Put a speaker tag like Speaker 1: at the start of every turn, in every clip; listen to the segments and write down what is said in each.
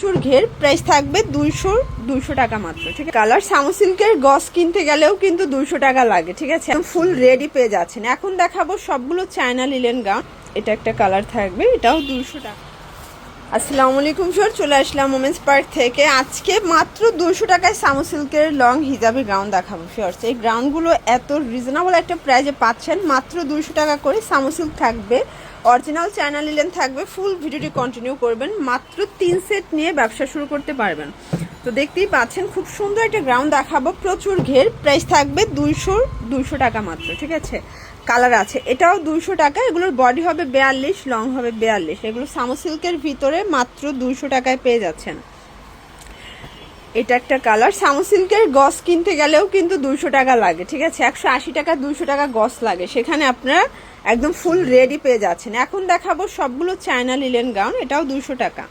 Speaker 1: প্রচুর ঘের, প্রাইস থাকবে 200 টাকা মাত্র। ঠিক আছে, কালার সামু সিল্কের গস কিনতে গেলেও কিন্তু 200 টাকা লাগে। ঠিক আছে, ফুল রেডি পেয়ে যাচ্ছেন। এখন দেখাবো সবগুলো চায়না লিলেন গাউন। এটা একটা কালার থাকবে, এটাও 200 টাকা। আসসালামু আলাইকুম স্যার, চলে আসলাম মোমেন্টস পার্ক থেকে। আজকে মাত্র 200 টাকায় সামু সিল্কের লং হিজাবি গ্রাউন্ড দেখাবো ফিয়ার্স। এই গ্রাউন্ডগুলো এত রিজনেবল একটা প্রাইজে পাচ্ছেন, মাত্র 200 টাকা করে। সামু সিল্ক থাকবে, অরিজিনাল চায়না লিলেন থাকবে। ফুল ভিডিওটি কন্টিনিউ করবেন, মাত্র 3 সেট নিয়ে ব্যবসা শুরু করতে পারবেন। তো দেখতেই পাচ্ছেন খুব সুন্দর একটা গ্রাউন্ড দেখাবো, প্রচুর ঘের, প্রাইস থাকবে 200 টাকা মাত্র। ঠিক আছে, কালার আছে, এটাও 200 টাকা। এগুলোর বডি হবে 42, লং হবে 42। এগুলো সামু সিল্কের ভিতরে মাত্র 200 টাকায় পেয়ে যাচ্ছেন। এটা একটা কালার, সামু সিল্কের গস কিনতে গেলেও কিন্তু 200 টাকা লাগে। ঠিক আছে, 180 টাকা 200 টাকা গস লাগে, সেখানে আপনারা একদম ফুল রেডি পেয়ে যাচ্ছেন। এখন দেখাবো সবগুলো চায়না লিলেন গাউন, এটাও 200 টাকা।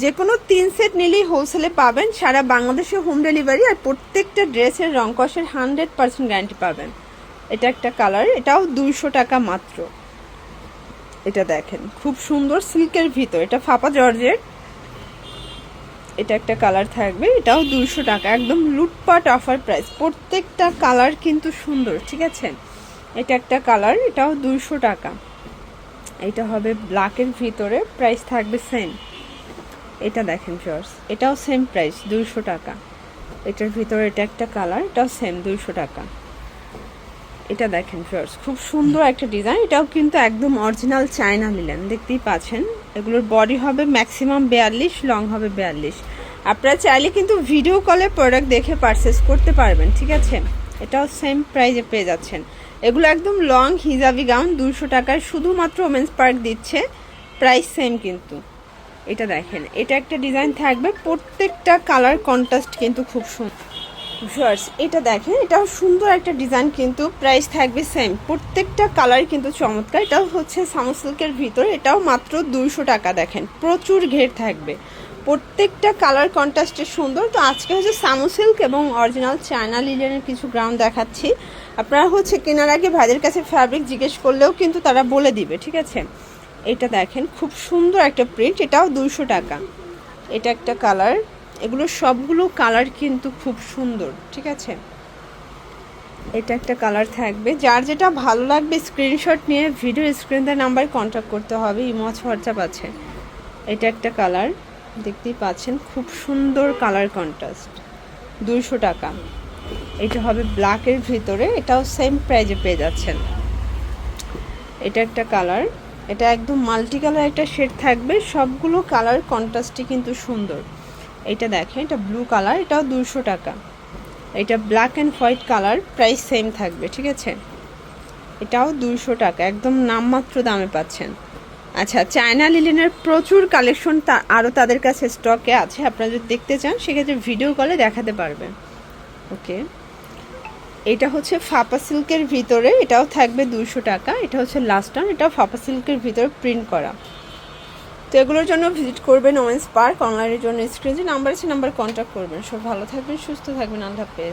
Speaker 1: যে কোনো 3 সেট নিলেই হোলসেলে পাবেন, সারা বাংলাদেশে হোম ডেলিভারি। আর প্রত্যেকটা ড্রেসের রং কষের 100% গ্যারান্টি পাবেন। এটা একটা কালার, এটাও 200 টাকা মাত্র। এটা দেখেন খুব সুন্দর সিল্কের ভিতর, এটা ফাপা জর্জেট। এটা একটা কালার থাকবে, এটাও 200 টাকা, একদম লুটপাট অফার প্রাইস। প্রত্যেকটা কালার কিন্তু সুন্দর। ঠিক আছে, এটা একটা কালার, এটাও 200 টাকা। এটা হবে ব্ল্যাকের ভিতরে, প্রাইস থাকবে সেম। এটা দেখেন জর্জ, এটাও সেম প্রাইস 200 টাকা। এটার ভিতরে এটা একটা কালার, এটাও সেম 200 টাকা। এটা দেখেন ফ্রেন্ডস, খুব সুন্দর একটা ডিজাইন। এটাও কিন্তু একদম অরিজিনাল চায়না লিলেন, দেখতেই পাচ্ছেন। এগুলোর বডি হবে ম্যাক্সিমাম 42, লং হবে 42। আপনারা চাইলে কিন্তু ভিডিও কলে প্রোডাক্ট দেখে পারচেস করতে পারবেন। ঠিক আছে, এটাও সেম প্রাইজে পেয়ে যাচ্ছেন। এগুলো একদম লং হিজাবি গাউন 200 টাকায়, শুধুমাত্র ওমেন্স পার্ক দিচ্ছে, প্রাইস সেম কিন্তু। এটা দেখেন, এটা একটা ডিজাইন থাকবে, প্রত্যেকটা কালার কন্ট্রাস্ট কিন্তু খুব সুন্দর। ভিউয়ার্স এটা দেখেন, এটাও সুন্দর একটা ডিজাইন, কিন্তু প্রাইস থাকবে সেম। প্রত্যেকটা কালার কিন্তু চমৎকার। এটাও হচ্ছে সামু সিল্কের ভিতর, এটাও মাত্র 200 টাকা। দেখেন প্রচুর ঘের থাকবে, প্রত্যেকটা কালার কন্ট্রাস্টে সুন্দর। তো আজকে হচ্ছে সামু সিল্ক এবং অরিজিনাল চায়না লিলেনের কিছু গ্রাউন্ড দেখাচ্ছি। আপনারা হচ্ছে কেনার আগে ভাইদের কাছে ফ্যাব্রিক জিজ্ঞেস করলেও কিন্তু তারা বলে দিবে। ঠিক আছে, এটা দেখেন খুব সুন্দর একটা প্রিন্ট, এটাও 200 টাকা। এটা একটা কালার, এগুলো সবগুলো কালার কিন্তু খুব সুন্দর। ঠিক আছে, এটা একটা কালার থাকবে, যার যেটা ভালো লাগবে স্ক্রিনশট নিয়ে ভিডিও স্ক্রিনের নাম্বার কন্ট্যাক্ট করতে হবে, ইমো হোয়াটসঅ্যাপ আছে। এটা একটা কালার, দেখতেই পাচ্ছেন খুব সুন্দর কালার কন্ট্রাস্ট, 200 টাকা। এটা হবে ব্ল্যাকের ভিতরে, এটাও সেম প্রাইজে পেয়ে যাচ্ছেন। এটা একটা কালার, এটা একদম মাল্টি কালার একটা শেড থাকবে, সবগুলো কালার কন্ট্রাস্টই কিন্তু সুন্দর। এটা দেখেন, এটা ব্লু কালার, এটাও 200 টাকা। এটা black and white colour, price same থাকবে। ঠিক আছে, এটাও 200 টাকা, একদম নামমাত্র দামে পাচ্ছেন। আচ্ছা, চায়না লিলেনের প্রচুর কালেকশন আরও তাদের কাছে স্টকে আছে, আপনারা যদি দেখতে চান সেক্ষেত্রে ভিডিও কলে দেখাতে পারবেন। ওকে, এটা হচ্ছে ফাপা সিল্কের ভিতরে, এটাও থাকবে 200 টাকা। এটা হচ্ছে লাস্ট ওয়ান, এটাও ফাপা সিল্কের ভিতরে প্রিন্ট করা। তো এগুলোর জন্য ভিজিট করবেন ওমেন্স পার্ক। অনলাইনের জন্য স্ক্রিনে যে নাম্বার আছে, নাম্বার কন্ট্যাক্ট করবেন। সব ভালো থাকবেন, সুস্থ থাকবেন, আল্লাহ হাফেজ।